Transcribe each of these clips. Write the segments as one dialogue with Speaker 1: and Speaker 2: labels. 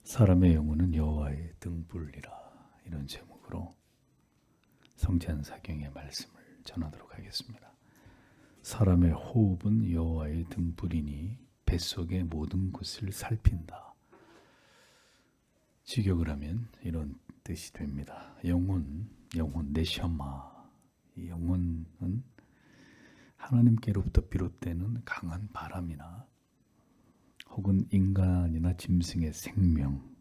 Speaker 1: 사람의 영혼은 여호와의 등불이라, 이런 제목으로 성찬사경의 말씀을 전하도록 하겠습니다. 사람의 호흡은 여호와의 등불이니 뱃속의 모든 것을 살핀다. 직역을 하면 이런 뜻이 됩니다. 영혼 네샤마, 이 영혼은 하나님께로부터 비롯되는 강한 바람이나 혹은 인간이나 짐승의 생명,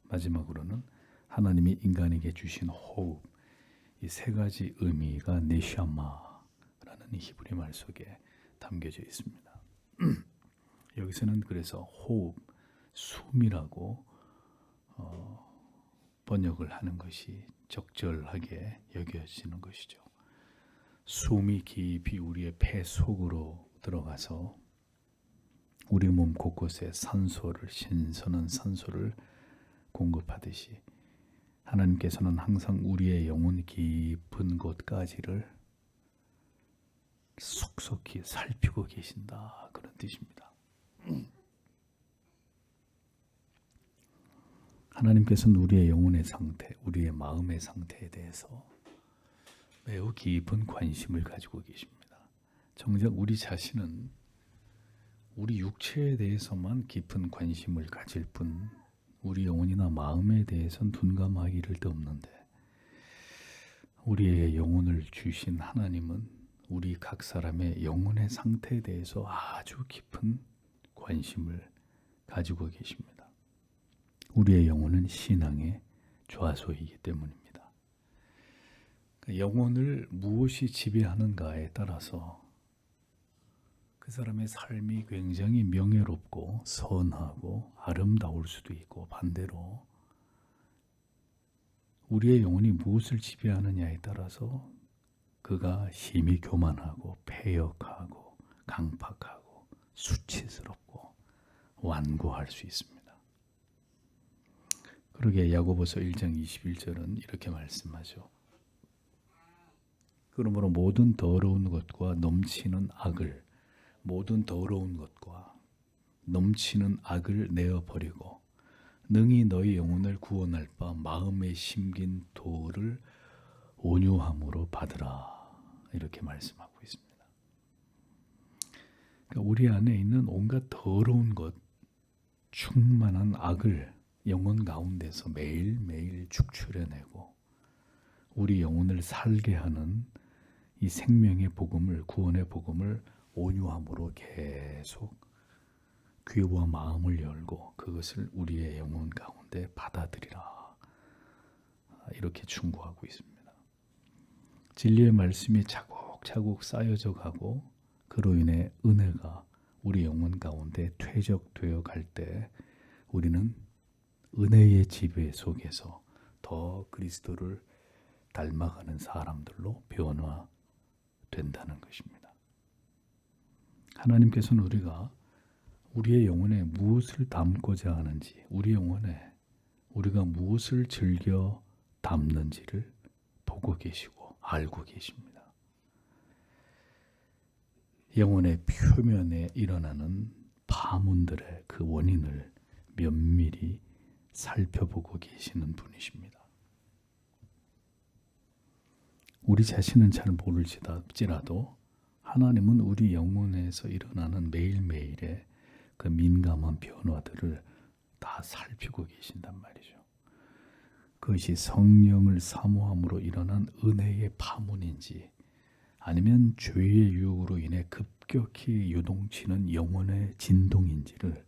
Speaker 1: 마지막으로는 하나님이 인간에게 주신 호흡, 이 세 가지 의미가 네샤마라는 히브리 말 속에 담겨져 있습니다. 여기서는 그래서 호흡, 숨이라고 번역을 하는 것이 적절하게 여겨지는 것이죠. 숨이 깊이 우리의 폐 속으로 들어가서 우리 몸 곳곳에 신선한 산소를 공급하듯이 하나님께서는 항상 우리의 영혼 깊은 곳까지를 속속히 살피고 계신다, 그런 뜻입니다. 하나님께서는 우리의 영혼의 상태, 우리의 마음의 상태에 대해서 매우 깊은 관심을 가지고 계십니다. 정작 우리 자신은 우리 육체에 대해서만 깊은 관심을 가질 뿐 우리 영혼이나 마음에 대해서는 둔감하기를 데 없는데, 우리의 영혼을 주신 하나님은 우리 각 사람의 영혼의 상태에 대해서 아주 깊은 관심을 가지고 계십니다. 우리의 영혼은 신앙의 좌소이기 때문입니다. 영혼을 무엇이 지배하는가에 따라서 그 사람의 삶이 굉장히 명예롭고 선하고 아름다울 수도 있고, 반대로 우리의 영혼이 무엇을 지배하느냐에 따라서 그가 심히 교만하고 패역하고 강팍하고 수치스럽고 완고할 수 있습니다. 그러기에 야고보서 1장 21절은 이렇게 말씀하죠. 그러므로 모든 더러운 것과 넘치는 악을 내어버리고 능히 너희 영혼을 구원할 바 마음에 심긴 도를 온유함으로 받으라, 이렇게 말씀하고 있습니다. 그러니까 우리 안에 있는 온갖 더러운 것, 충만한 악을 영혼 가운데서 매일매일 축출해내고 우리 영혼을 살게 하는 이 생명의 복음을, 구원의 복음을 온유함으로 계속 귀와 마음을 열고 그것을 우리의 영혼 가운데 받아들이라, 이렇게 충고하고 있습니다. 진리의 말씀이 차곡차곡 쌓여져 가고 그로 인해 은혜가 우리 영혼 가운데 퇴적되어 갈 때 우리는 은혜의 지배 속에서 더 그리스도를 닮아가는 사람들로 변화된다는 것입니다. 하나님께서는 우리의 영혼에 무엇을 담고자 하는지, 우리 영혼에 우리가 무엇을 즐겨 담는지를 보고 계시고 알고 계십니다. 영혼의 표면에 일어나는 파문들의 그 원인을 면밀히 살펴보고 계시는 분이십니다. 우리 자신은 잘 모를지라도 하나님은 우리 영혼에서 일어나는 매일매일의 그 민감한 변화들을 다 살피고 계신단 말이죠. 그것이 성령을 사모함으로 일어난 은혜의 파문인지, 아니면 죄의 유혹으로 인해 급격히 요동치는 영혼의 진동인지를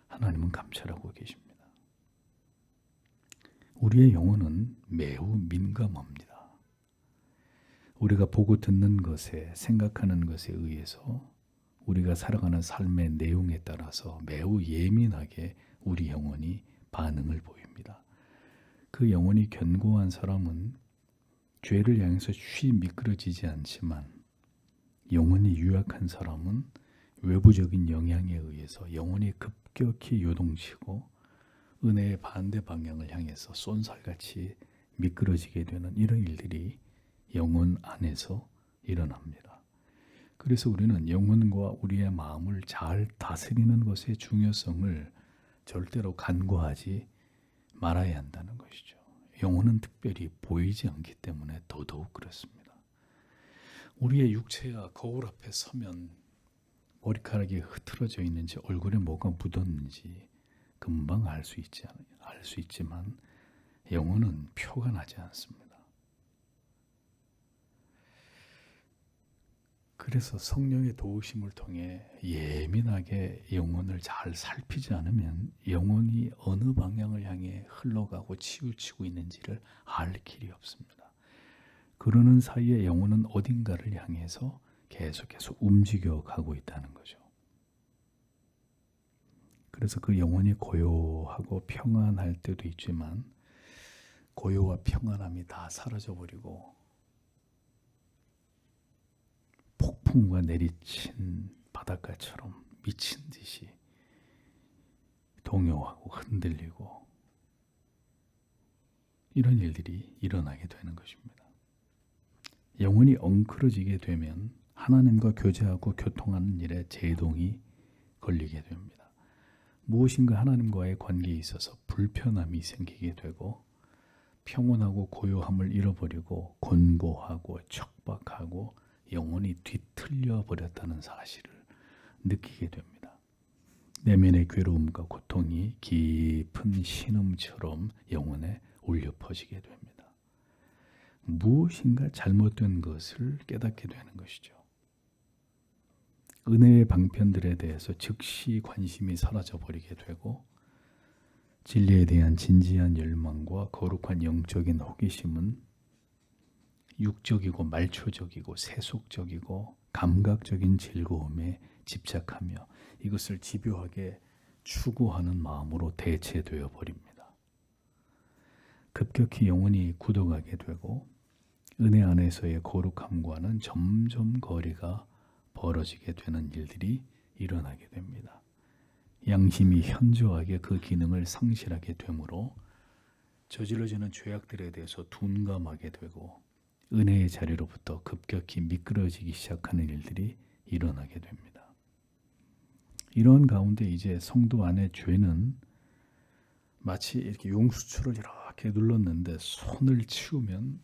Speaker 1: 하나님은 감찰하고 계십니다. 우리의 영혼은 매우 민감합니다. 우리가 보고 듣는 것에, 생각하는 것에 의해서 우리가 살아가는 삶의 내용에 따라서 매우 예민하게 우리 영혼이 반응을 보입니다. 그 영혼이 견고한 사람은 죄를 향해서 쉬 미끄러지지 않지만, 영혼이 유약한 사람은 외부적인 영향에 의해서 영혼이 급격히 요동치고 은혜의 반대 방향을 향해서 쏜살같이 미끄러지게 되는 이런 일들이 영혼 안에서 일어납니다. 그래서 우리는 영혼과 우리의 마음을 잘 다스리는 것의 중요성을 절대로 간과하지 말아야 한다는 것이죠. 영혼은 특별히 보이지 않기 때문에 더더욱 그렇습니다. 우리의 육체가 거울 앞에 서면 머리카락이 흐트러져 있는지 얼굴에 뭐가 묻었는지 금방 알 수 있지만 영혼은 표가 나지 않습니다. 그래서 성령의 도우심을 통해 예민하게 영혼을 잘 살피지 않으면 영혼이 어느 방향을 향해 흘러가고 치우치고 있는지를 알 길이 없습니다. 그러는 사이에 영혼은 어딘가를 향해서 계속해서 움직여 가고 있다는 거죠. 그래서 그 영혼이 고요하고 평안할 때도 있지만 고요와 평안함이 다 사라져버리고 폭풍과 내리친 바닷가처럼 미친 듯이 동요하고 흔들리고 이런 일들이 일어나게 되는 것입니다. 영혼이 엉클어지게 되면 하나님과 교제하고 교통하는 일에 제동이 걸리게 됩니다. 무엇인가 하나님과의 관계에 있어서 불편함이 생기게 되고 평온하고 고요함을 잃어버리고 곤고하고 척박하고 영혼이 뒤틀려 버렸다는 사실을 느끼게 됩니다. 내면의 괴로움과 고통이 깊은 신음처럼 영혼에 울려 퍼지게 됩니다. 무엇인가 잘못된 것을 깨닫게 되는 것이죠. 은혜의 방편들에 대해서 즉시 관심이 사라져 버리게 되고 진리에 대한 진지한 열망과 거룩한 영적인 호기심은 육적이고 말초적이고 세속적이고 감각적인 즐거움에 집착하며 이것을 집요하게 추구하는 마음으로 대체되어 버립니다. 급격히 영혼이 굳어가게 되고 은혜 안에서의 거룩함과는 점점 거리가 벌어지게 되는 일들이 일어나게 됩니다. 양심이 현저하게 그 기능을 상실하게 되므로 저질러지는 죄악들에 대해서 둔감하게 되고 은혜의 자리로부터 급격히 미끄러지기 시작하는 일들이 일어나게 됩니다. 이런 가운데 이제 성도 안의 죄는 마치 이렇게 용수철을 이렇게 눌렀는데 손을 치우면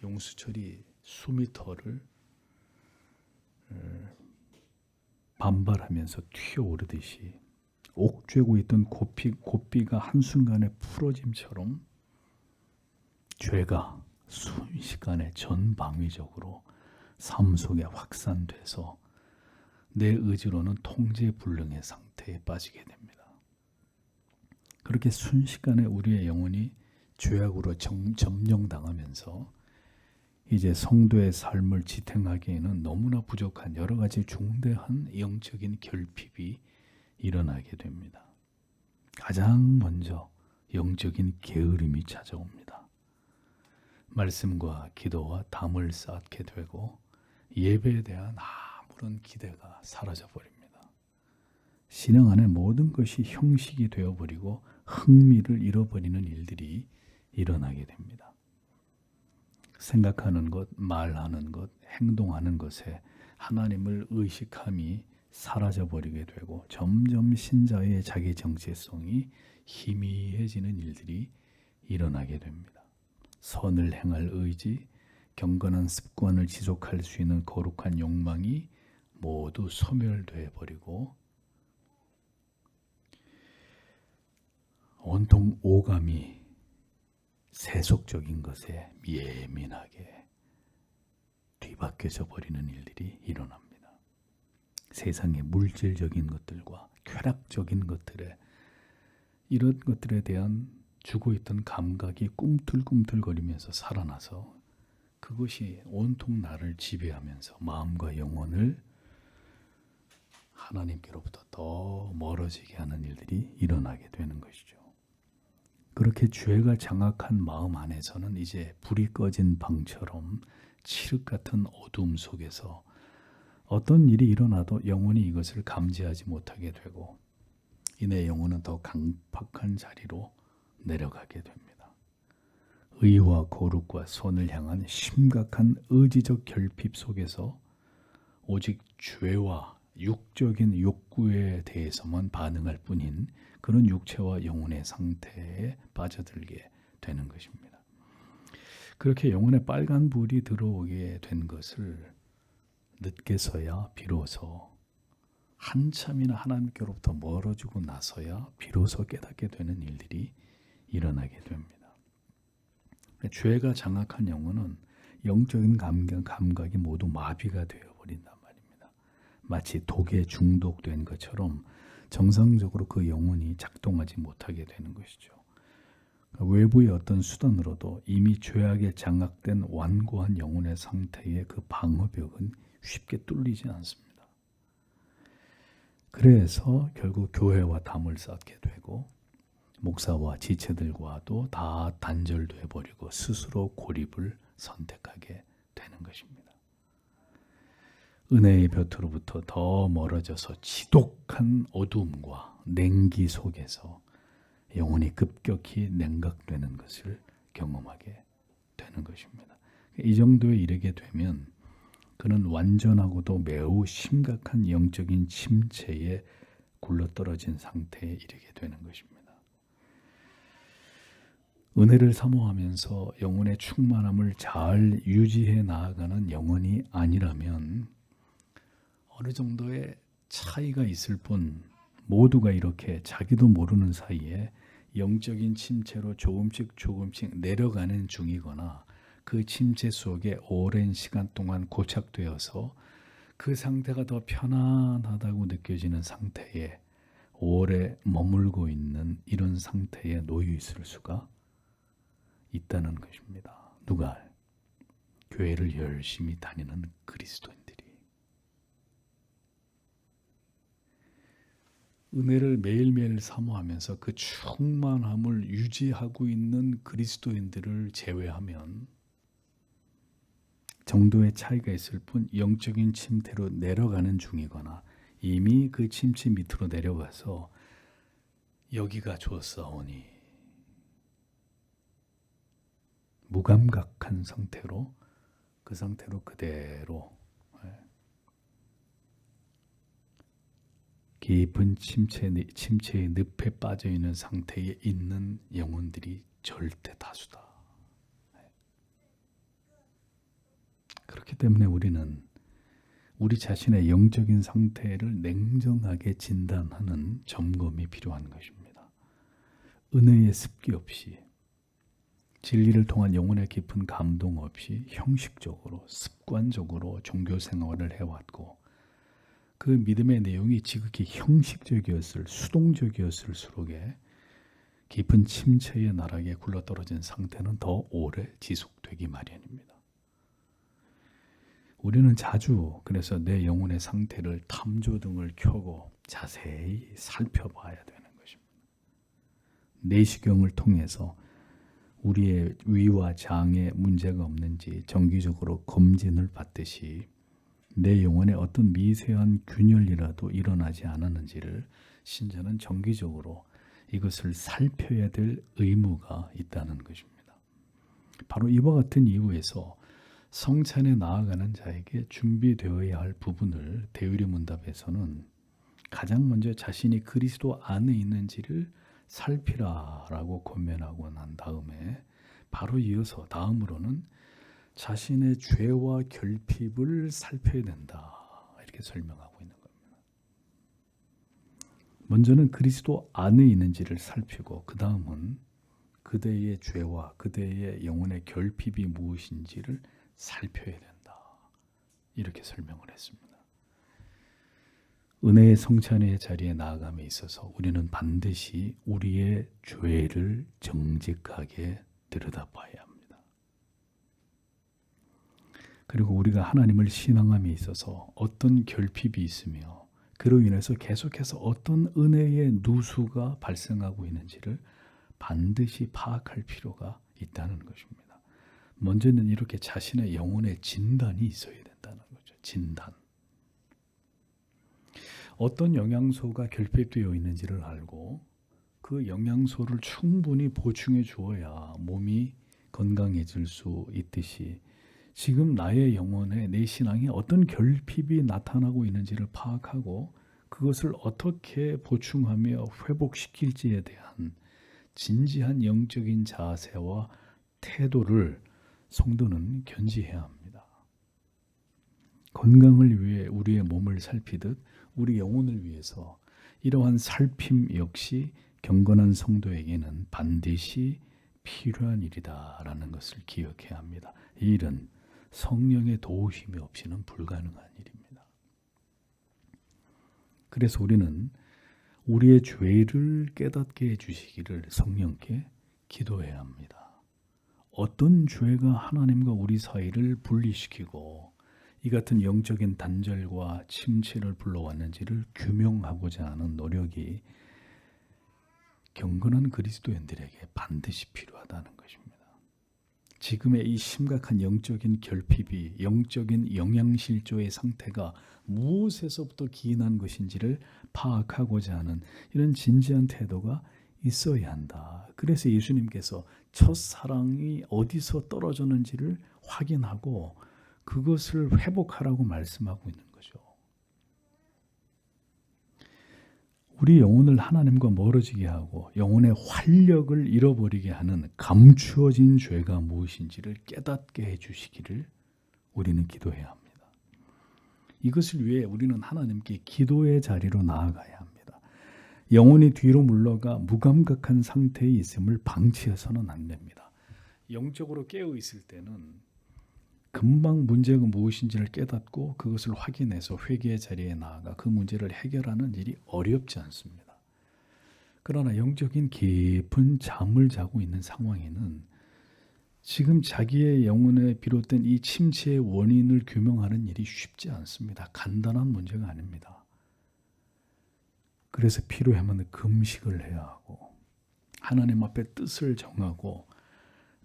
Speaker 1: 용수철이 수미터를 반발하면서 튀어오르듯이 옥죄고 있던 고삐가 한순간에 풀어짐처럼 죄가 순식간에 전방위적으로 삶 속에 확산돼서 내 의지로는 통제불능의 상태에 빠지게 됩니다. 그렇게 순식간에 우리의 영혼이 죄악으로 점령당하면서 이제 성도의 삶을 지탱하기에는 너무나 부족한 여러 가지 중대한 영적인 결핍이 일어나게 됩니다. 가장 먼저 영적인 게으름이 찾아옵니다. 말씀과 기도와 담을 쌓게 되고 예배에 대한 아무런 기대가 사라져버립니다. 신앙 안에 모든 것이 형식이 되어버리고 흥미를 잃어버리는 일들이 일어나게 됩니다. 생각하는 것, 말하는 것, 행동하는 것에 하나님을 의식함이 사라져버리게 되고 점점 신자의 자기 정체성이 희미해지는 일들이 일어나게 됩니다. 선을 행할 의지, 경건한 습관을 지속할 수 있는 거룩한 욕망이 모두 소멸되어 버리고 온통 오감이 세속적인 것에 예민하게 뒤바뀌어져 버리는 일들이 일어납니다. 세상의 물질적인 것들과 쾌락적인 것들에 이런 것들에 대한 주고 있던 감각이 꿈틀꿈틀거리면서 살아나서 그것이 온통 나를 지배하면서 마음과 영혼을 하나님께로부터 더 멀어지게 하는 일들이 일어나게 되는 것이죠. 그렇게 죄가 장악한 마음 안에서는 이제 불이 꺼진 방처럼 칠흑 같은 어두움 속에서 어떤 일이 일어나도 영혼이 이것을 감지하지 못하게 되고 이내 영혼은 더 강팍한 자리로 내려가게 됩니다. 의와 거룩과 선을 향한 심각한 의지적 결핍 속에서 오직 죄와 육적인 욕구에 대해서만 반응할 뿐인 그런 육체와 영혼의 상태에 빠져들게 되는 것입니다. 그렇게 영혼에 빨간불이 들어오게 된 것을 늦게서야 비로소 한참이나 하나님께로부터 멀어지고 나서야 비로소 깨닫게 되는 일들이 일어나게 됩니다. 죄가 장악한 영혼은 영적인 감각이 모두 마비가 되어버린단 말입니다. 마치 독에 중독된 것처럼 정상적으로 그 영혼이 작동하지 못하게 되는 것이죠. 외부의 어떤 수단으로도 이미 죄악에 장악된 완고한 영혼의 상태의 그 방어벽은 쉽게 뚫리지 않습니다. 그래서 결국 교회와 담을 쌓게 되고 목사와 지체들과도 다 단절돼 버리고 스스로 고립을 선택하게 되는 것입니다. 은혜의 볕으로부터 더 멀어져서 지독한 어둠과 냉기 속에서 영혼이 급격히 냉각되는 것을 경험하게 되는 것입니다. 이 정도에 이르게 되면 그는 완전하고도 매우 심각한 영적인 침체에 굴러떨어진 상태에 이르게 되는 것입니다. 은혜를 사모하면서 영혼의 충만함을 잘 유지해 나아가는 영혼이 아니라면 어느 정도의 차이가 있을 뿐 모두가 이렇게 자기도 모르는 사이에 영적인 침체로 조금씩 내려가는 중이거나 그 침체 속에 오랜 시간 동안 고착되어서 그 상태가 더 편안하다고 느껴지는 상태에 오래 머물고 있는 이런 상태에 놓여 있을 수가 있다는 것입니다. 누가? 교회를 열심히 다니는 그리스도인들이. 은혜를 매일매일 사모하면서 그 충만함을 유지하고 있는 그리스도인들을 제외하면 정도의 차이가 있을 뿐 영적인 침체로 내려가는 중이거나 이미 그 침체 밑으로 내려가서 여기가 좋사오니 무감각한 상태로 그 상태로 그대로 깊은 침체의 늪에 빠져있는 상태에 있는 영혼들이 절대 다수다. 그렇기 때문에 우리는 우리 자신의 영적인 상태를 냉정하게 진단하는 점검이 필요한 것입니다. 은혜의 습기 없이 진리를 통한 영혼의 깊은 감동 없이 형식적으로 습관적으로 종교 생활을 해왔고 그 믿음의 내용이 지극히 형식적이었을 수동적이었을수록에 깊은 침체의 나락에 굴러떨어진 상태는 더 오래 지속되기 마련입니다. 우리는 자주 그래서 내 영혼의 상태를 탐조등을 켜고 자세히 살펴봐야 되는 것입니다. 내시경을 통해서 우리의 위와 장에 문제가 없는지 정기적으로 검진을 받듯이 내 영혼에 어떤 미세한 균열이라도 일어나지 않았는지를 신자는 정기적으로 이것을 살펴야 될 의무가 있다는 것입니다. 바로 이와 같은 이유에서 성찬에 나아가는 자에게 준비되어야 할 부분을 대의리 문답에서는 가장 먼저 자신이 그리스도 안에 있는지를 살피라라고 권면하고 난 다음에 바로 이어서 다음으로는 자신의 죄와 결핍을 살펴야 된다 이렇게 설명하고 있는 겁니다. 먼저는 그리스도 안에 있는지를 살피고 그 다음은 그대의 죄와 그대의 영혼의 결핍이 무엇인지를 살펴야 된다 이렇게 설명을 했습니다. 은혜의 성찬의 자리에 나아감에 있어서 우리는 반드시 우리의 죄를 정직하게 들여다봐야 합니다. 그리고 우리가 하나님을 신앙함에 있어서 어떤 결핍이 있으며 그로 인해서 계속해서 어떤 은혜의 누수가 발생하고 있는지를 반드시 파악할 필요가 있다는 것입니다. 먼저는 이렇게 자신의 영혼의 진단이 있어야 된다는 거죠. 진단. 어떤 영양소가 결핍되어 있는지를 알고 그 영양소를 충분히 보충해 주어야 몸이 건강해질 수 있듯이 지금 나의 영혼에 내 신앙에 어떤 결핍이 나타나고 있는지를 파악하고 그것을 어떻게 보충하며 회복시킬지에 대한 진지한 영적인 자세와 태도를 성도는 견지해야 합니다. 건강을 위해 우리의 몸을 살피듯 우리 영혼을 위해서 이러한 살핌 역시 경건한 성도에게는 반드시 필요한 일이다라는 것을 기억해야 합니다. 이 일은 성령의 도우심이 없이는 불가능한 일입니다. 그래서 우리는 우리의 죄를 깨닫게 해주시기를 성령께 기도해야 합니다. 어떤 죄가 하나님과 우리 사이를 분리시키고 이 같은 영적인 단절과 침체를 불러왔는지를 규명하고자 하는 노력이 경건한 그리스도인들에게 반드시 필요하다는 것입니다. 지금의 이 심각한 영적인 결핍이 영적인 영양실조의 상태가 무엇에서부터 기인한 것인지를 파악하고자 하는 이런 진지한 태도가 있어야 한다. 그래서 예수님께서 첫사랑이 어디서 떨어졌는지를 확인하고 그것을 회복하라고 말씀하고 있는 거죠. 우리 영혼을 하나님과 멀어지게 하고 영혼의 활력을 잃어버리게 하는 감추어진 죄가 무엇인지를 깨닫게 해주시기를 우리는 기도해야 합니다. 이것을 위해 우리는 하나님께 기도의 자리로 나아가야 합니다. 영혼이 뒤로 물러가 무감각한 상태에 있음을 방치해서는 안 됩니다. 영적으로 깨어 있을 때는 금방 문제가 무엇인지를 깨닫고 그것을 확인해서 회개의 자리에 나아가 그 문제를 해결하는 일이 어렵지 않습니다. 그러나 영적인 깊은 잠을 자고 있는 상황에는 지금 자기의 영혼에 비롯된 이 침체의 원인을 규명하는 일이 쉽지 않습니다. 간단한 문제가 아닙니다. 그래서 필요하면 금식을 해야 하고 하나님 앞에 뜻을 정하고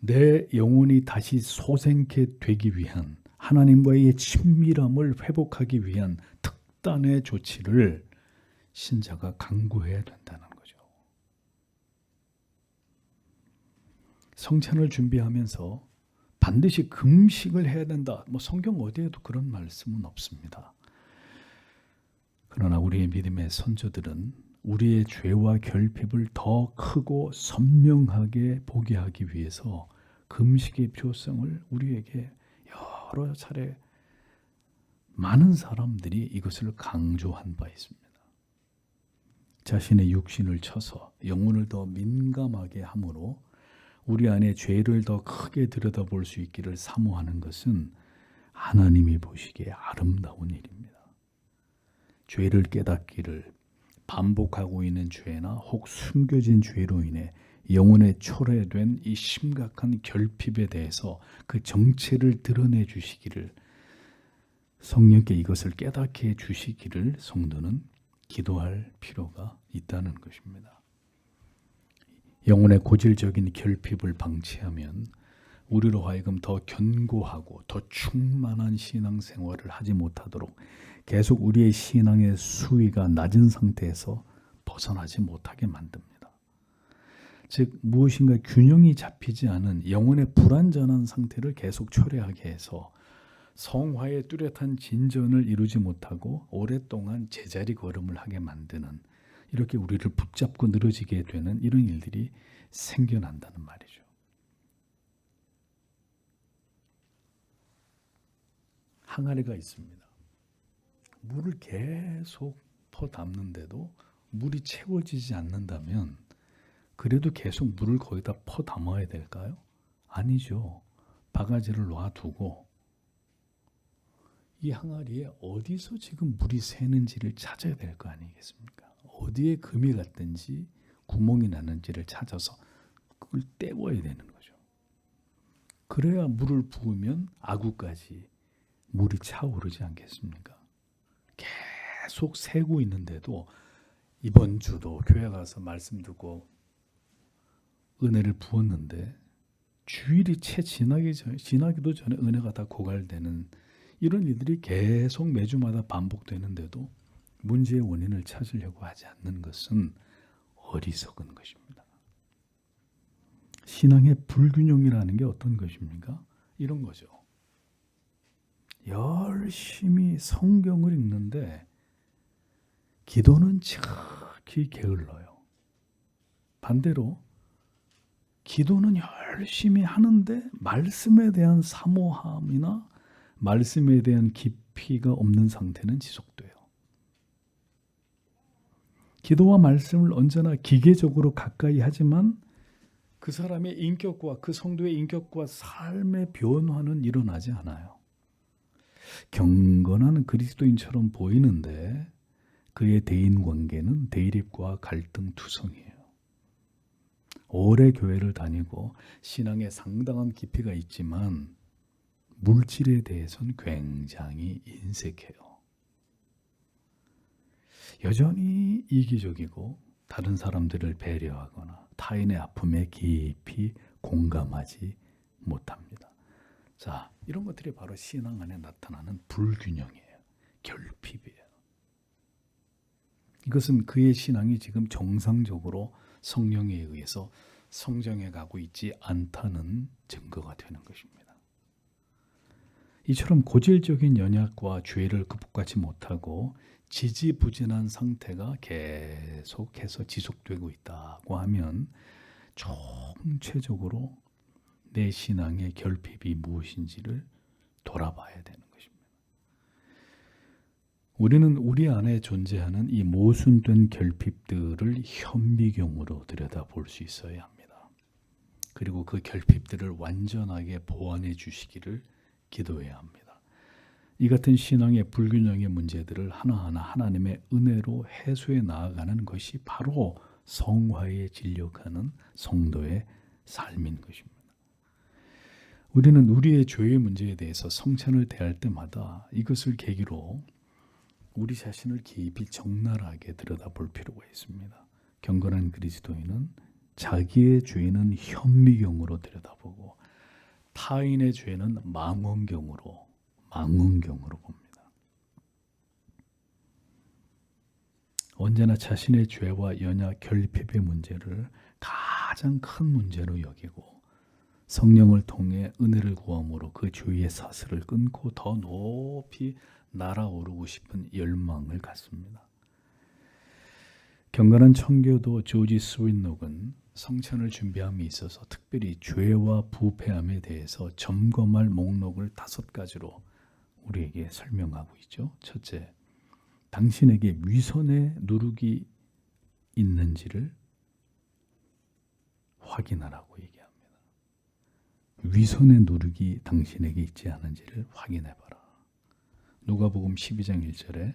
Speaker 1: 내 영혼이 다시 소생케 되기 위한 하나님과의 친밀함을 회복하기 위한 특단의 조치를 신자가 강구해야 된다는 거죠. 성찬을 준비하면서 반드시 금식을 해야 된다. 성경 어디에도 그런 말씀은 없습니다. 그러나 우리의 믿음의 선조들은 우리의 죄와 결핍을 더 크고 선명하게 보게 하기 위해서 금식의 필요성을 우리에게 여러 차례 많은 사람들이 이것을 강조한 바 있습니다. 자신의 육신을 쳐서 영혼을 더 민감하게 함으로 우리 안에 죄를 더 크게 들여다볼 수 있기를 사모하는 것은 하나님이 보시기에 아름다운 일입니다. 죄를 깨닫기를 반복하고 있는 죄나 혹 숨겨진 죄로 인해 영혼에 초래된 이 심각한 결핍에 대해서 그 정체를 드러내 주시기를 성령께 이것을 깨닫게 해 주시기를 성도는 기도할 필요가 있다는 것입니다. 영혼의 고질적인 결핍을 방치하면 우리로 하여금 더 견고하고 더 충만한 신앙생활을 하지 못하도록 계속 우리의 신앙의 수위가 낮은 상태에서 벗어나지 못하게 만듭니다. 즉 무엇인가 균형이 잡히지 않은 영혼의 불완전한 상태를 계속 초래하게 해서 성화의 뚜렷한 진전을 이루지 못하고 오랫동안 제자리 걸음을 하게 만드는 이렇게 우리를 붙잡고 늘어지게 되는 이런 일들이 생겨난다는 말이죠. 항아리가 있습니다. 물을 계속 퍼담는데도 물이 채워지지 않는다면 그래도 계속 물을 거기다 퍼담아야 될까요? 아니죠. 바가지를 놔두고 이 항아리에 어디서 지금 물이 새는지를 찾아야 될 거 아니겠습니까? 어디에 금이 갔든지 구멍이 나는지를 찾아서 그걸 떼워야 되는 거죠. 그래야 물을 부으면 아구까지 물이 차오르지 않겠습니까? 계속 새고 있는데도 이번 주도 교회 가서 말씀 듣고 은혜를 부었는데 주일이 채 지나기도 전에 은혜가 다 고갈되는 이런 일들이 계속 매주마다 반복되는데도 문제의 원인을 찾으려고 하지 않는 것은 어리석은 것입니다. 신앙의 불균형이라는 게 어떤 것입니까? 이런 거죠. 열심히 성경을 읽는데 기도는 지극히 게을러요. 반대로 기도는 열심히 하는데 말씀에 대한 사모함이나 말씀에 대한 깊이가 없는 상태는 지속돼요. 기도와 말씀을 언제나 기계적으로 가까이 하지만 그 사람의 인격과 그 성도의 인격과 삶의 변화는 일어나지 않아요. 경건한 그리스도인처럼 보이는데 그의 대인관계는 대립과 갈등투성이에요. 오래 교회를 다니고 신앙에 상당한 깊이가 있지만 물질에 대해서는 굉장히 인색해요. 여전히 이기적이고 다른 사람들을 배려하거나 타인의 아픔에 깊이 공감하지 못합니다. 자, 이런 것들이 바로 신앙 안에 나타나는 불균형이에요. 결핍이에요. 이것은 그의 신앙이 지금 정상적으로 성령에 의해서 성장해 가고 있지 않다는 증거가 되는 것입니다. 이처럼 고질적인 연약과 죄를 극복하지 못하고 지지부진한 상태가 계속해서 지속되고 있다고 하면 총체적으로 내 신앙의 결핍이 무엇인지를 돌아봐야 되는 것입니다. 우리는 우리 안에 존재하는 이 모순된 결핍들을 현미경으로 들여다볼 수 있어야 합니다. 그리고 그 결핍들을 완전하게 보완해 주시기를 기도해야 합니다. 이 같은 신앙의 불균형의 문제들을 하나하나 하나님의 은혜로 해소해 나아가는 것이 바로 성화에 진력하는 성도의 삶인 것입니다. 우리는 우리의 죄의 문제에 대해서 성찬을 대할 때마다 이것을 계기로 우리 자신을 깊이 적나라하게 들여다볼 필요가 있습니다. 경건한 그리스도인은 자기의 죄는 현미경으로 들여다보고 타인의 죄는 망원경으로 봅니다. 언제나 자신의 죄와 연약, 결핍의 문제를 가장 큰 문제로 여기고 성령을 통해 은혜를 구함으로 그 죄의 사슬을 끊고 더 높이 날아오르고 싶은 열망을 갖습니다. 경건한 청교도 조지 스윈녹은 성찬을 준비함에 있어서 특별히 죄와 부패함에 대해서 점검할 목록을 5가지로 우리에게 설명하고 있죠. 첫째, 당신에게 위선의 누룩이 있는지를 확인하라고 얘기합니다. 위선의 누룩이 당신에게 있지 않은지를 확인해봐라. 누가복음 12장 1절에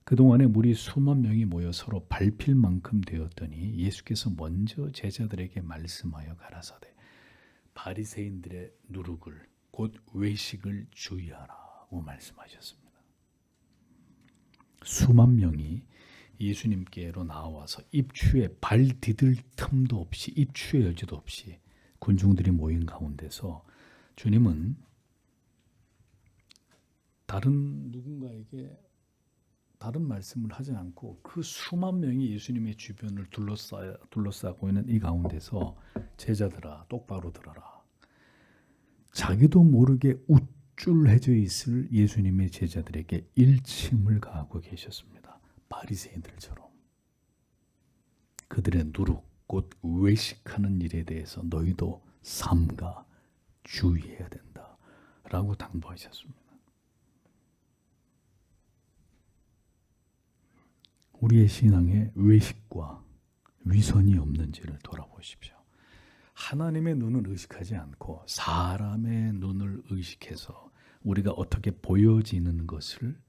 Speaker 1: 그동안에 무리 수만 명이 모여 서로 밟힐 만큼 되었더니 예수께서 먼저 제자들에게 말씀하여 가라사대 바리새인들의 누룩을 곧 외식을 주의하라고 말씀하셨습니다. 수만 명이 예수님께로 나와서 입추에 발 디딜 틈도 없이 입추의 여지도 없이 군중들이 모인 가운데서 주님은 다른 누군가에게 다른 말씀을 하지 않고 그 수만 명이 예수님의 주변을 둘러싸고 있는 이 가운데서 제자들아 똑바로 들어라. 자기도 모르게 우쭐해져 있을 예수님의 제자들에게 일침을 가하고 계셨습니다. 바리새인들처럼. 그들의 누룩 곧 외식하는 일에 대해서 너희도 삼가 주의해야 된다 라고 당부하셨습니다. 우리의 신앙에 외식과 위선이 없는지를 돌아보십시오. 하나님의 눈을 의식하지 않고 사람의 눈을 의식해서 우리가 어떻게 보여지는 것을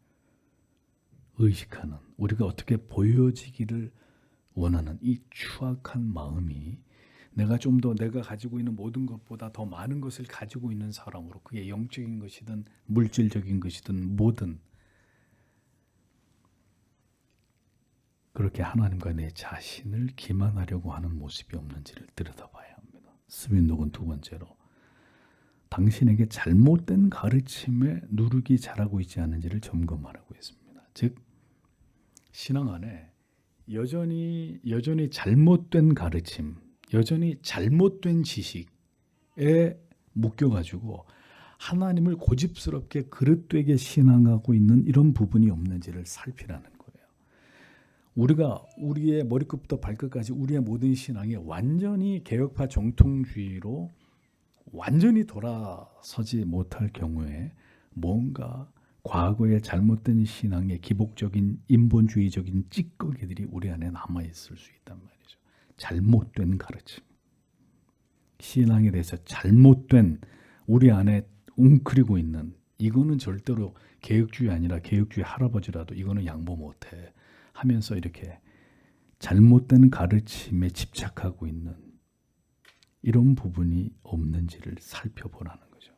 Speaker 1: 의식하는, 우리가 어떻게 보여지기를 원하는 이 추악한 마음이 내가 좀 더 내가 가지고 있는 모든 것보다 더 많은 것을 가지고 있는 사람으로, 그게 영적인 것이든 물질적인 것이든 뭐든 그렇게 하나님과 내 자신을 기만하려고 하는 모습이 없는지를 들여다봐야 합니다. 스윈녹은 2번째로 당신에게 잘못된 가르침에 누룩이 자라고 있지 않은지를 점검하라고 했습니다. 즉 신앙 안에 여전히 잘못된 가르침, 여전히 잘못된 지식에 묶여가지고 하나님을 고집스럽게 그릇되게 신앙하고 있는 이런 부분이 없는지를 살피라는 거예요. 우리가 우리의 머리끝부터 발끝까지 우리의 모든 신앙이 완전히 개혁파 정통주의로 완전히 돌아서지 못할 경우에 뭔가 과거의 잘못된 신앙의 기복적인 인본주의적인 찌꺼기들이 우리 안에 남아있을 수 있단 말이죠. 잘못된 가르침. 신앙에 대해서 잘못된 우리 안에 웅크리고 있는 이거는 절대로 개혁주의 아니라 개혁주의 할아버지라도 이거는 양보 못해 하면서 이렇게 잘못된 가르침에 집착하고 있는 이런 부분이 없는지를 살펴보라는 거죠.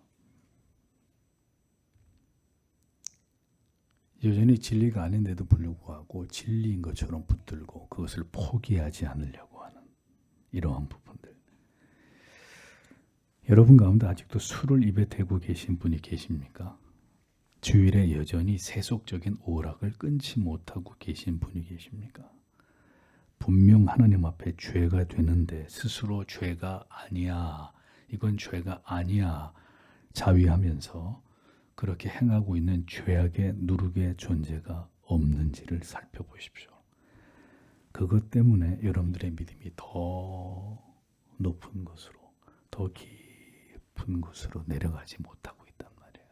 Speaker 1: 여전히 진리가 아닌데도 불구하고 진리인 것처럼 붙들고 그것을 포기하지 않으려고 하는 이러한 부분들. 여러분 가운데 아직도 술을 입에 대고 계신 분이 계십니까? 주일에 여전히 세속적인 오락을 끊지 못하고 계신 분이 계십니까? 분명 하나님 앞에 죄가 되는데 스스로 죄가 아니야, 이건 죄가 아니야 자위하면서 그렇게 행하고 있는 죄악의 누룩의 존재가 없는지를 살펴보십시오. 그것 때문에 여러분들의 믿음이 더 높은 곳으로, 더 깊은 곳으로 내려가지 못하고 있단 말이에요.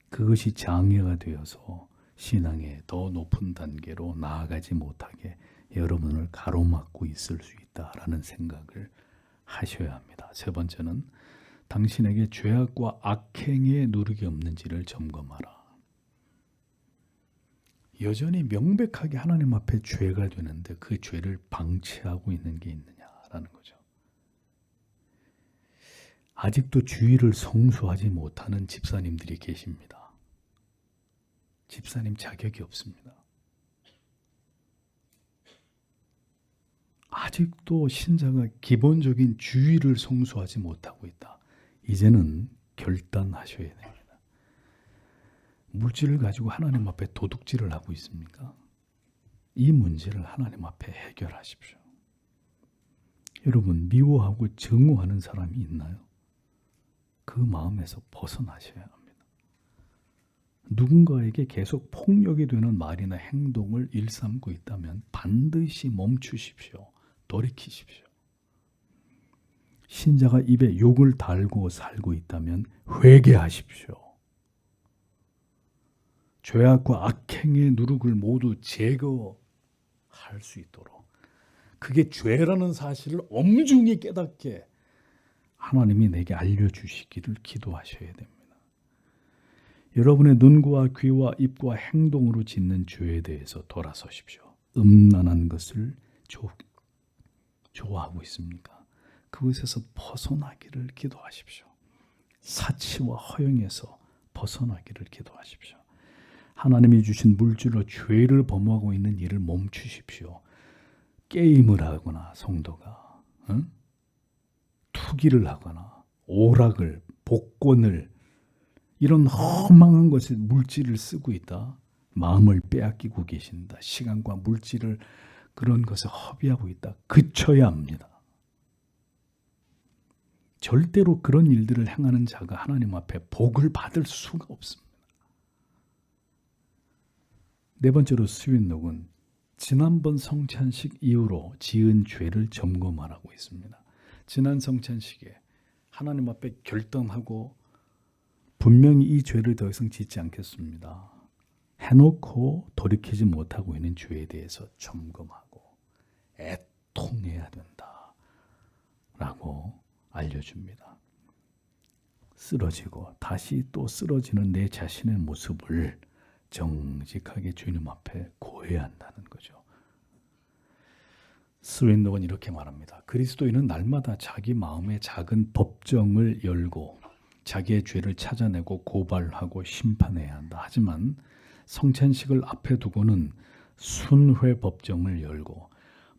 Speaker 1: 그것이 장애가 되어서 신앙의 더 높은 단계로 나아가지 못하게 여러분을 가로막고 있을 수 있다라는 생각을 하셔야 합니다. 세 번째는 당신에게 죄악과 악행의 누룩이 없는지를 점검하라. 여전히 명백하게 하나님 앞에 죄가 되는데 그 죄를 방치하고 있는 게 있느냐라는 거죠. 아직도 주의를 성수하지 못하는 집사님들이 계십니다. 집사님 자격이 없습니다. 아직도 신자가 기본적인 주의를 성수하지 못하고 있다. 이제는 결단하셔야 됩니다. 물질을 가지고 하나님 앞에 도둑질을 하고 있습니까? 이 문제를 하나님 앞에 해결하십시오. 여러분, 미워하고 증오하는 사람이 있나요? 그 마음에서 벗어나셔야 합니다. 누군가에게 계속 폭력이 되는 말이나 행동을 일삼고 있다면 반드시 멈추십시오. 돌이키십시오. 신자가 입에 욕을 달고 살고 있다면 회개하십시오. 죄악과 악행의 누룩을 모두 제거할 수 있도록 그게 죄라는 사실을 엄중히 깨닫게 하나님이 내게 알려주시기를 기도하셔야 됩니다. 여러분의 눈과 귀와 입과 행동으로 짓는 죄에 대해서 돌아서십시오. 음란한 것을 좋아하고 있습니까? 그것에서 벗어나기를 기도하십시오. 사치와 허영에서 벗어나기를 기도하십시오. 하나님이 주신 물질로 죄를 범하고 있는 일을 멈추십시오. 게임을 하거나 성도가 투기를 하거나 오락을, 복권을 이런 허망한 것에 물질을 쓰고 있다. 마음을 빼앗기고 계신다. 시간과 물질을 그런 것에 허비하고 있다. 그쳐야 합니다. 절대로 그런 일들을 행하는 자가 하나님 앞에 복을 받을 수가 없습니다. 네 번째로 스윈록은 지난번 성찬식 이후로 지은 죄를 점검하라고 있습니다. 지난 성찬식에 하나님 앞에 결단하고 분명히 이 죄를 더 이상 짓지 않겠습니다. 해놓고 돌이키지 못하고 있는 죄에 대해서 점검하고 애통해야 된다 라고 알려줍니다. 쓰러지고 다시 또 쓰러지는 내 자신의 모습을 정직하게 주님 앞에 고해야 한다는 거죠. 스윈록은 이렇게 말합니다. 그리스도인은 날마다 자기 마음의 작은 법정을 열고 자기의 죄를 찾아내고 고발하고 심판해야 한다. 하지만 성찬식을 앞에 두고는 순회 법정을 열고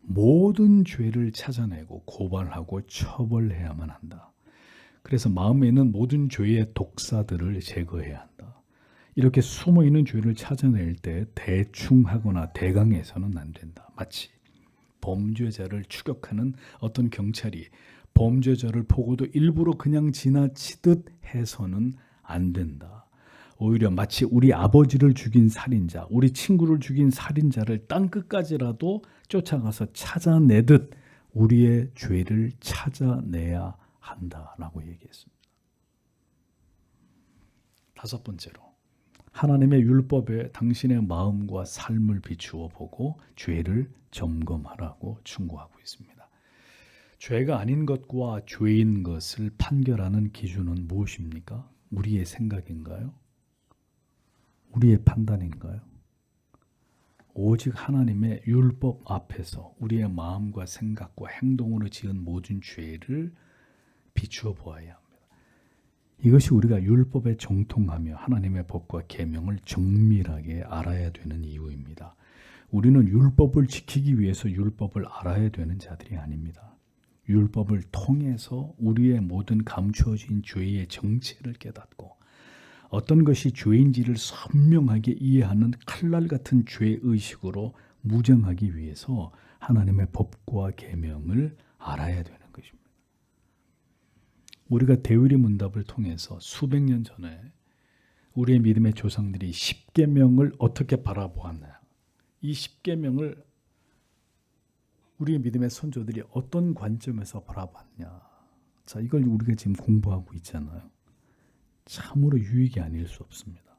Speaker 1: 모든 죄를 찾아내고 고발하고 처벌해야만 한다. 그래서 마음에 있는 모든 죄의 독사들을 제거해야 한다. 이렇게 숨어있는 죄를 찾아낼 때 대충 하거나 대강해서는 안 된다. 마치 범죄자를 추격하는 어떤 경찰이 범죄자를 보고도 일부러 그냥 지나치듯 해서는 안 된다. 오히려 마치 우리 아버지를 죽인 살인자, 우리 친구를 죽인 살인자를 땅끝까지라도 쫓아가서 찾아내듯 우리의 죄를 찾아내야 한다라고 얘기했습니다. 다섯 번째로, 하나님의 율법에 당신의 마음과 삶을 비추어 보고 죄를 점검하라고 충고하고 있습니다. 죄가 아닌 것과 죄인 것을 판결하는 기준은 무엇입니까? 우리의 생각인가요? 우리의 판단인가요? 오직 하나님의 율법 앞에서 우리의 마음과 생각과 행동으로 지은 모든 죄를 비추어 보아야 합니다. 이것이 우리가 율법에 정통하며 하나님의 법과 계명을 정밀하게 알아야 되는 이유입니다. 우리는 율법을 지키기 위해서 율법을 알아야 되는 자들이 아닙니다. 율법을 통해서 우리의 모든 감추어진 죄의 정체를 깨닫고 어떤 것이 죄인지를 선명하게 이해하는 칼날 같은 죄의식으로 무장하기 위해서 하나님의 법과 계명을 알아야 되는 것입니다. 우리가 대의리 문답을 통해서 수백 년 전에 우리의 믿음의 조상들이 십계명을 어떻게 바라보았나, 이 십계명을 우리의 믿음의 선조들이 어떤 관점에서 바라봤냐. 자, 이걸 우리가 지금 공부하고 있잖아요. 참으로 유익이 아닐 수 없습니다.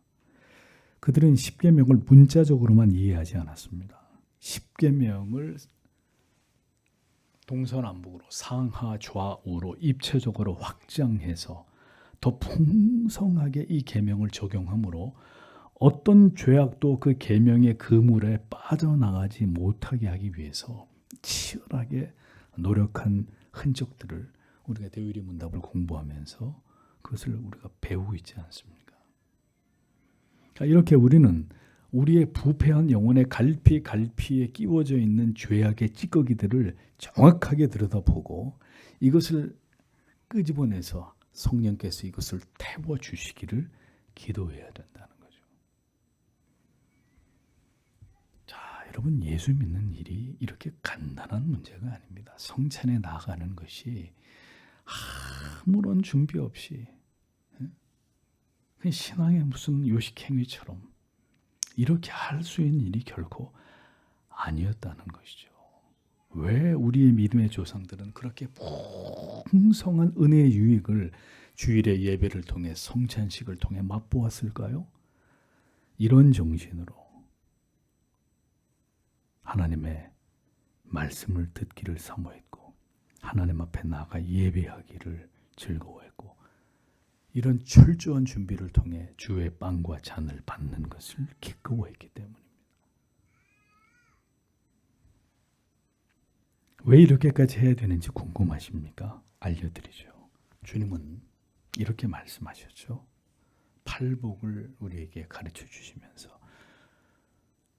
Speaker 1: 그들은 십계명을 문자적으로만 이해하지 않았습니다. 십계명을 동서남북으로 상하 좌우로 입체적으로 확장해서 더 풍성하게 이 계명을 적용함으로 어떤 죄악도 그 계명의 그물에 빠져나가지 못하게 하기 위해서 치열하게 노력한 흔적들을 우리가 대의리 문답을 공부하면서 그것을 우리가 배우고 있지 않습니까? 이렇게 우리는 우리의 부패한 영혼의 갈피에 끼워져 있는 죄악의 찌꺼기들을 정확하게 들여다보고 이것을 끄집어내서 성령께서 이것을 태워주시기를 기도해야 된다는 거죠. 자, 여러분, 예수 믿는 일이 이렇게 간단한 문제가 아닙니다. 성찬에 나가는 것이 아무런 준비 없이 신앙의 무슨 요식행위처럼 이렇게 할 수 있는 일이 결코 아니었다는 것이죠. 왜 우리의 믿음의 조상들은 그렇게 풍성한 은혜의 유익을 주일의 예배를 통해 성찬식을 통해 맛보았을까요? 이런 정신으로 하나님의 말씀을 듣기를 사모했고 하나님 앞에 나가 예배하기를 즐거워했고 이런 철저한 준비를 통해 주의 빵과 잔을 받는 것을 기꺼워했기 때문입니다. 왜 이렇게까지 해야 되는지 궁금하십니까? 알려드리죠. 주님은 이렇게 말씀하셨죠. 팔복을 우리에게 가르쳐 주시면서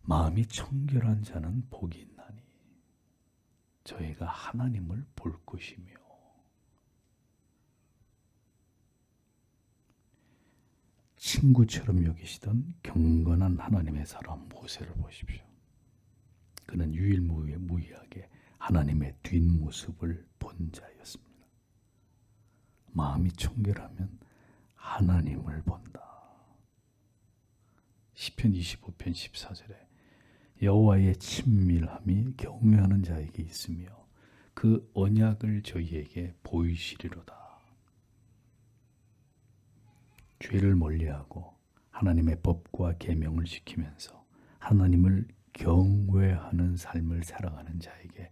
Speaker 1: 마음이 청결한 자는 복이 있나니 저희가 하나님을 볼 것이며 친구처럼 여기시던 경건한 하나님의 사람 모세를 보십시오. 그는 유일무이하게 하나님의 뒷모습을 본 자였습니다. 마음이 청결하면 하나님을 본다. 시편 25편 14절에 여호와의 친밀함이 경외하는 자에게 있으며 그 언약을 저희에게 보이시리로다. 죄를 멀리하고 하나님의 법과 계명을 지키면서 하나님을 경외하는 삶을 살아가는 자에게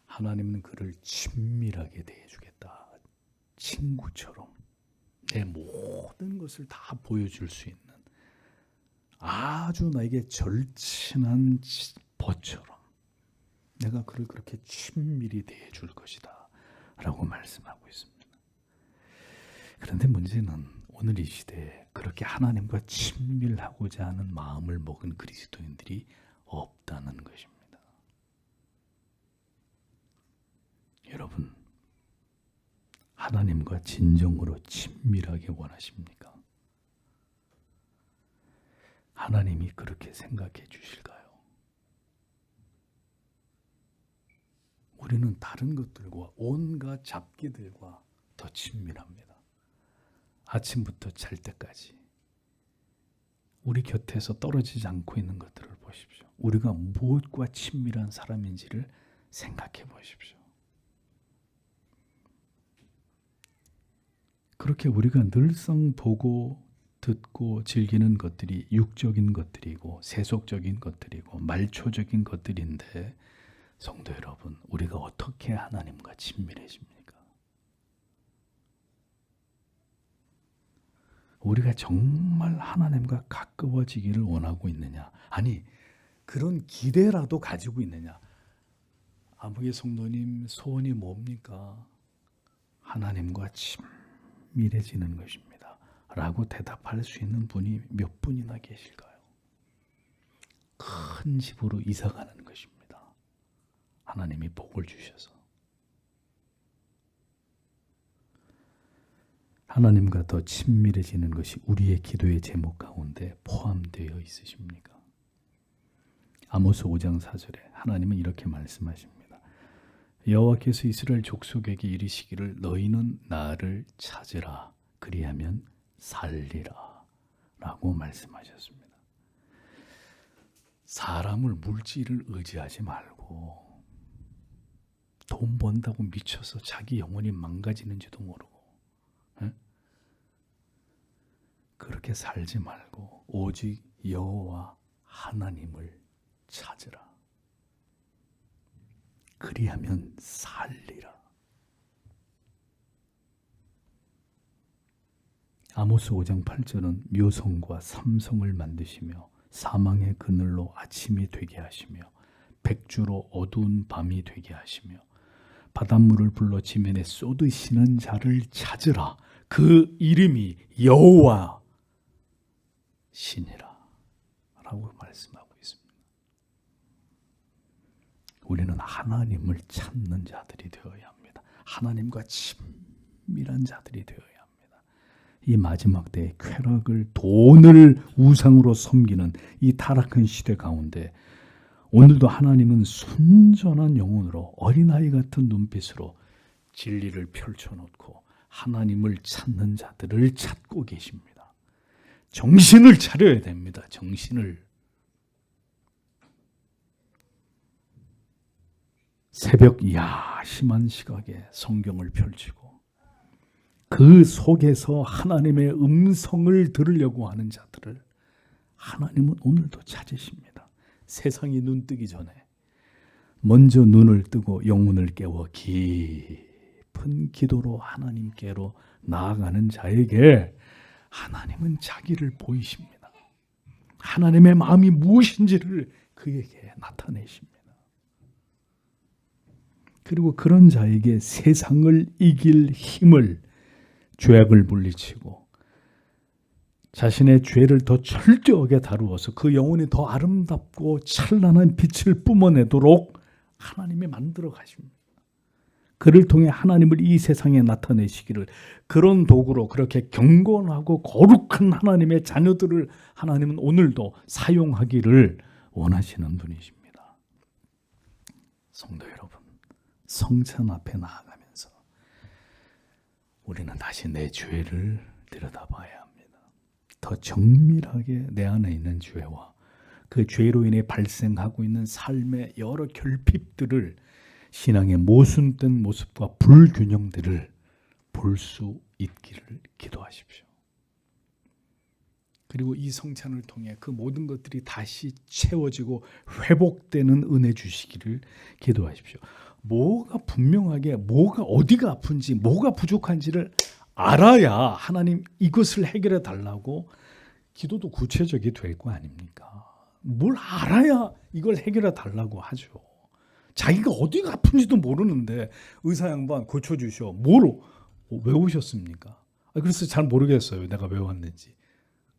Speaker 1: 하나님은 그를 친밀하게 대해주겠다. 친구처럼 내 모든 것을 다 보여줄 수 있는 아주 나에게 절친한 벗처럼 내가 그를 그렇게 친밀히 대해줄 것이다 라고 말씀하고 있습니다. 그런데 문제는 오늘 이 시대에 그렇게 하나님과 친밀하고자 하는 마음을 먹은 그리스도인들이 없다는 것입니다. 여러분, 하나님과 진정으로 친밀하게 원하십니까? 하나님이 그렇게 생각해 주실까요? 우리는 다른 것들과 온갖 잡기들과 더 친밀합니다. 아침부터 잘 때까지 우리 곁에서 떨어지지 않고 있는 것들을 보십시오. 우리가 무엇과 친밀한 사람인지를 생각해 보십시오. 그렇게 우리가 늘상 보고 듣고 즐기는 것들이 육적인 것들이고 세속적인 것들이고 말초적인 것들인데, 성도 여러분, 우리가 어떻게 하나님과 친밀해집니까? 우리가 정말 하나님과 가까워지기를 원하고 있느냐? 아니, 그런 기대라도 가지고 있느냐? 아무개 성도님, 소원이 뭡니까? 하나님과 친밀해지는 것입니다 라고 대답할 수 있는 분이 몇 분이나 계실까요? 큰 집으로 이사가는 것입니다. 하나님이 복을 주셔서 하나님과 더 친밀해지는 것이 우리의 기도의 제목 가운데 포함되어 있으십니까? 아모스 5장 4절에 하나님은 이렇게 말씀하십니다. 여호와께서 이스라엘 족속에게 이르시기를 너희는 나를 찾으라 그리하면 살리라 라고 말씀하셨습니다. 사람을, 물질을 의지하지 말고 돈 번다고 미쳐서 자기 영혼이 망가지는지도 모르고 그렇게 살지 말고 오직 여호와 하나님을 찾으라. 그리하면 살리라. 아모스 5장 8절은 묘성과 삼성을 만드시며 사망의 그늘로 아침이 되게 하시며 백주로 어두운 밤이 되게 하시며 바닷물을 불러 지면에 쏟으시는 자를 찾으라. 그 이름이 여호와 신이라 라고 말씀하고 있습니다. 우리는 하나님을 찾는 자들이 되어야 합니다. 하나님과 친밀한 자들이 되어야 합니다. 이 마지막 때의 쾌락을, 돈을 우상으로 섬기는 이 타락한 시대 가운데 오늘도 하나님은 순전한 영혼으로 어린아이 같은 눈빛으로 진리를 펼쳐놓고 하나님을 찾는 자들을 찾고 계십니다. 정신을 차려야 됩니다. 정신을. 새벽 야심한 시각에 성경을 펼치고 그 속에서 하나님의 음성을 들으려고 하는 자들을 하나님은 오늘도 찾으십니다. 세상이 눈 뜨기 전에 먼저 눈을 뜨고 영혼을 깨워 깊은 기도로 하나님께로 나아가는 자에게 하나님은 자기를 보이십니다. 하나님의 마음이 무엇인지를 그에게 나타내십니다. 그리고 그런 자에게 세상을 이길 힘을, 죄악을 물리치고 자신의 죄를 더 철저하게 다루어서 그 영혼이 더 아름답고 찬란한 빛을 뿜어내도록 하나님이 만들어 가십니다. 그를 통해 하나님을 이 세상에 나타내시기를, 그런 도구로 그렇게 경건하고 거룩한 하나님의 자녀들을 하나님은 오늘도 사용하기를 원하시는 분이십니다. 성도 여러분, 성찬 앞에 나아가면서 우리는 다시 내 죄를 들여다봐야 합니다. 더 정밀하게 내 안에 있는 죄와 그 죄로 인해 발생하고 있는 삶의 여러 결핍들을, 신앙의 모순된 모습과 불균형들을 볼 수 있기를 기도하십시오. 그리고 이 성찬을 통해 그 모든 것들이 다시 채워지고 회복되는 은혜 주시기를 기도하십시오. 뭐가 분명하게, 뭐가 어디가 아픈지, 뭐가 부족한지를 알아야 하나님 이것을 해결해 달라고 기도도 구체적이 될 거 아닙니까? 뭘 알아야 이걸 해결해 달라고 하죠. 자기가 어디가 아픈지도 모르는데 의사 양반 고쳐주셔. 뭐로? 왜 오셨습니까? 그래서 잘 모르겠어요. 내가 왜 왔는지.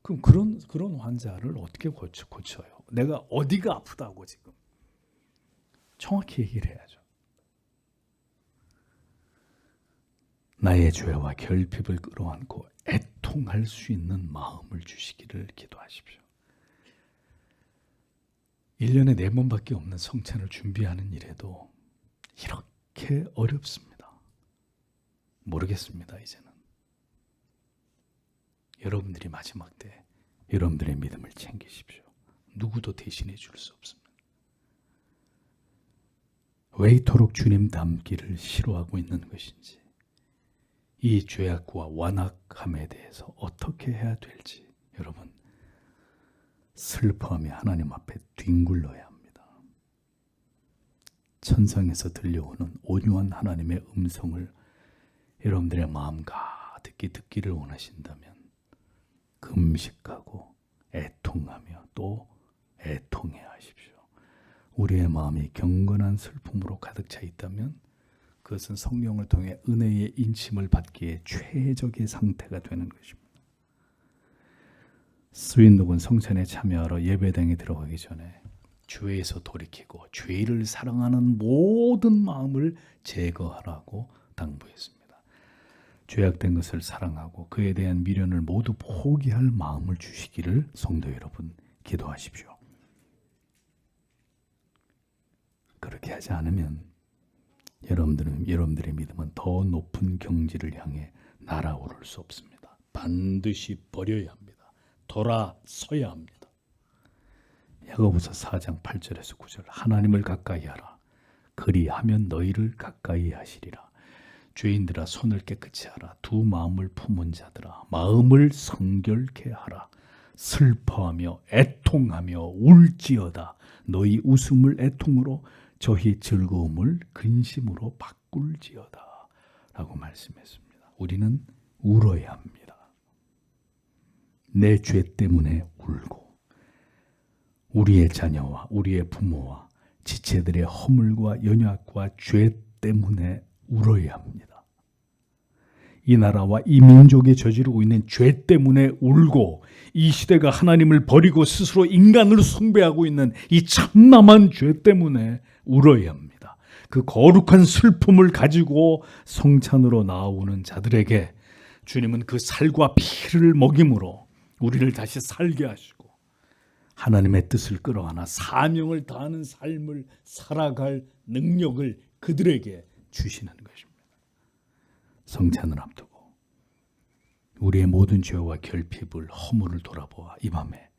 Speaker 1: 그럼 그런 환자를 어떻게 고쳐요? 내가 어디가 아프다고 지금 정확히 얘기를 해야죠. 나의 죄와 결핍을 끌어안고 애통할 수 있는 마음을 주시기를 기도하십시오. 1년에 4번밖에 없는 성찬을 준비하는 일에도 그렇게 어렵습니다. 모르겠습니다. 이제는 여러분들이 마지막 때 여러분들의 믿음을 챙기십시오. 누구도 대신해 줄 수 없습니다. 왜 이토록 주님 닮기를 싫어하고 있는 것인지, 이 죄악과 완악함에 대해서 어떻게 해야 될지 여러분 슬퍼하며 하나님 앞에 뒹굴러야 합니다. 천상에서 들려오는 온유한 하나님의 음성을 여러분들의 마음 가득히 듣기를 원하신다면 금식하고 애통하며 또 애통해야 하십시오. 우리의 마음이 경건한 슬픔으로 가득 차 있다면 그것은 성령을 통해 은혜의 인침을 받기에 최적의 상태가 되는 것입니다. 스윈독은 성찬에 참여하러 예배당에 들어가기 전에 죄에서 돌이키고 죄를 사랑하는 모든 마음을 제거하라고 당부했습니다. 죄악된 것을 사랑하고 그에 대한 미련을 모두 포기할 마음을 주시기를 성도 여러분 기도하십시오. 그렇게 하지 않으면 여러분들의 믿음은 더 높은 경지를 향해 날아오를 수 없습니다. 반드시 버려야 합니다. 돌아서야 합니다. 야고보서 4장 8절에서 9절 하나님을 가까이 하라. 그리하면 너희를 가까이 하시리라. 죄인들아 손을 깨끗이 하라. 두 마음을 품은 자들아 마음을 성결케 하라. 슬퍼하며 애통하며 울지어다. 너희 웃음을 애통으로 저희 즐거움을 근심으로 바꿀지어다 라고 말씀했습니다. 우리는 울어야 합니다. 내 죄 때문에 울고 우리의 자녀와 우리의 부모와 지체들의 허물과 연약과 죄 때문에 울어야 합니다. 이 나라와 이 민족이 저지르고 있는 죄 때문에 울고 이 시대가 하나님을 버리고 스스로 인간을 숭배하고 있는 이 참남한 죄 때문에 울어야 합니다. 그 거룩한 슬픔을 가지고 성찬으로 나오는 자들에게 주님은 그 살과 피를 먹임으로 우리를 다시 살게 하시고 하나님의 뜻을 끌어안아 사명을 다하는 삶을 살아갈 능력을 그들에게 주시는 것입니다. 성찬을 앞두고 우리의 모든 죄와 결핍을 허물을 돌아보아 이 밤에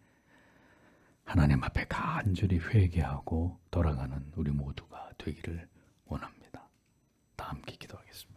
Speaker 1: 하나님 앞에 간절히 회개하고 돌아가는 우리 모두가 되기를 원합니다. 다 함께 기도하겠습니다.